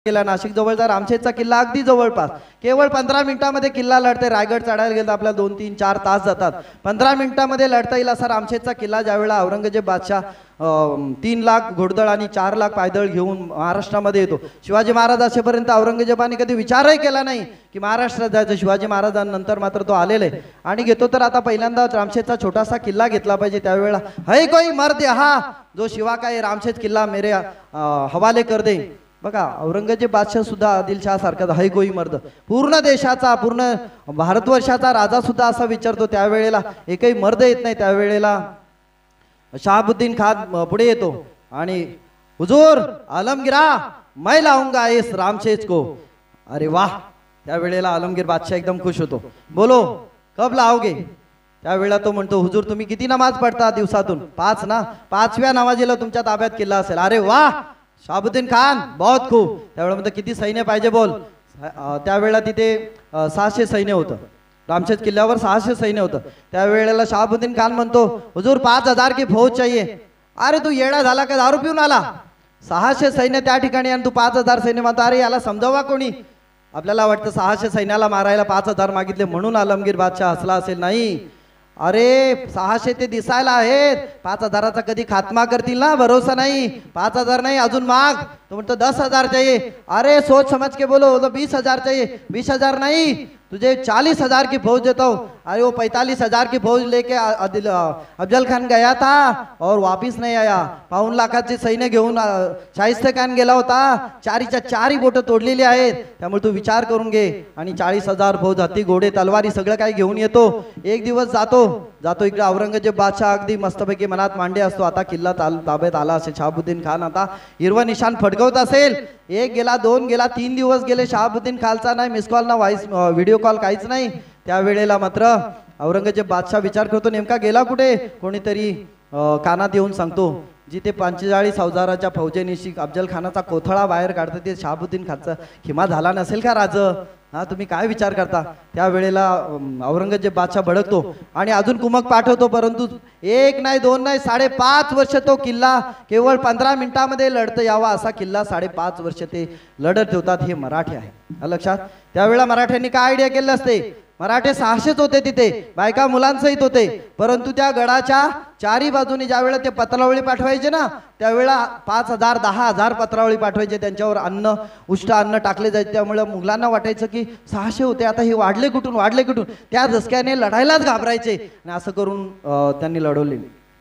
केला नाशिक जवळचा रामशेजचा किल्ला अगदी जवळपास केवळ 15 मिनिटांमध्ये किल्ला लढते. रायगड चढायला गेलं आपल्याला 2 3 4 तास जातात. 15 मिनिटांमध्ये लढता येईल असा रामशेजचा किल्ला ज्यावेळेला औरंगजेब बादशाह 3 लाख घोडदळ आणि 4 लाख पायदळ घेऊन महाराष्ट्रामध्ये येतो. शिवाजी महाराज असेपर्यंत औरंगजेबाने कधी विचारही केला नाही की महाराष्ट्रात जायचं. शिवाजी महाराजांनंतर मात्र तो आलेला आहे आणि घेतो तर आता पहिल्यांदा रामशेजचा छोटासा किल्ला घेतला पाहिजे. त्यावेळेला है कोई मर्द हा जो शिवा काय रामशेज किल्ला मेरे हवाले कर दे. बघा औरंगजेब बादशाह सुद्धा आदिलशाह सारखा है कोई मर्द पूर्ण देशाचा पूर्ण भारतवर्षाचा राजा सुद्धा असा विचारतो. त्यावेळेला एकही मर्द येत नाही. त्यावेळेला शहाबुद्दीन खान पुढे येतो आणि हुजूर आलमगिरा मैं लाऊंगा इस रामशेज को. अरे वाह. त्यावेळेला आलमगीर बादशाह एकदम खुश होतो. बोलो कब लाओगे. त्यावेळेला तो म्हणतो हुजूर तुम्ही किती नमाज पढ़ता दिवसातून. 5 ना. 5व्या नमाजीला तुमच्या ताब्यात किल्ला असेल. अरे वाह शहाबुद्दीन खान बहुत खूप. त्यावेळेला म्हणतो किती सैन्य पाहिजे बोल. त्यावेळेला तिथे 600 सैन्य होतं. रामशेज किल्ल्यावर 600 सैन्य होतं. त्यावेळेला शहाबुद्दीन खान म्हणतो हुजूर 5000 की फौज चाहिए. अरे तू येडा झाला का दारू पिऊन आला. 600 सैन्य त्या ठिकाणी आणि तू 5000 सैन्य म्हणतो. अरे याला समजावा कोणी. आपल्याला वाटतं 600 सैन्याला मारायला 5000 मागितले म्हणून आलमगीर बादशाह हसला असेल. नाही अरे 600 ते दिसायला आहेत. 5000चा कधी खात्मा करतील ना भरोसा नाही. 5000 नहीं अजून माग. तो म्हणतो 10,000 चाहिए. अरे सोच समझ के बोलो. तो 20,000 चाहिए. 20,000 नहीं तुझे 40,000 की फौज देता हूँ. अरे वो 45,000 की फौज लेके अफजल खान गया था और वापिस नहीं आया. 5 लाखाचे सैन्य घेऊन शाहिस्ते खान गेला होता. 4च्या 4 बोटं तोडलेली आहेत. त्यामुळे तू विचार करून घे. आणि 40,000 फौज हत्ती घोडे तलवारी सगळं काही घेऊन येतो. एक दिवस जातो इकडे औरंगजेब बादशाह अगदी मस्तपैकी मनात मांडे असतो. आता किल्ला ताब्यात आला असेल. शहाबुद्दीन खान आता हिरवं निशाण फडकवत असेल. 1 गेला 2 गेला 3 दिवस गेले. शहाबुद्दीन खानचा नाही मिस कॉल ना व्हिडिओ कॉल काहीच नाही. त्यावेळेला मात्र औरंगजेब बादशाह विचार करतो नेमका गेला कुठे. कोणीतरी कानात येऊन सांगतो जिथे 45,000च्या फौजेनिशी अफजल खानाचा कोथळा बाहेर काढतं ते शहाबुद्दीन खानचा खिमा झाला नसेल का राज. हा तुम्ही काय विचार करता. त्यावेळेला औरंगजेब बादशाह भडकतो आणि अजून कुमक पाठवतो. परंतु 1 नाही 2 नाही 5.5 वर्ष तो किल्ला केवळ 15 मिनिटांमध्ये लढता यावा असा किल्ला 5.5 वर्ष ते लढत ठेवतात. हे मराठे आहे लक्षात. त्यावेळेला मराठ्यांनी काय आयडिया केलं असते. मराठे 600च होते तिथे बायका मुलांसहित होते. परंतु त्या गडाच्या 4ही बाजूनी ज्यावेळेला ते पत्रावळी पाठवायचे ना त्यावेळेला 5,000 10,000 पत्रावळी पाठवायचे. त्यांच्यावर अन्न उष्ट अन्न टाकले जायचे. त्यामुळे मुलांना वाटायचं की 600 होते आता हे वाढले कुठून. त्या धसक्याने लढायलाच घाबरायचे आणि असं करून त्यांनी लढवले.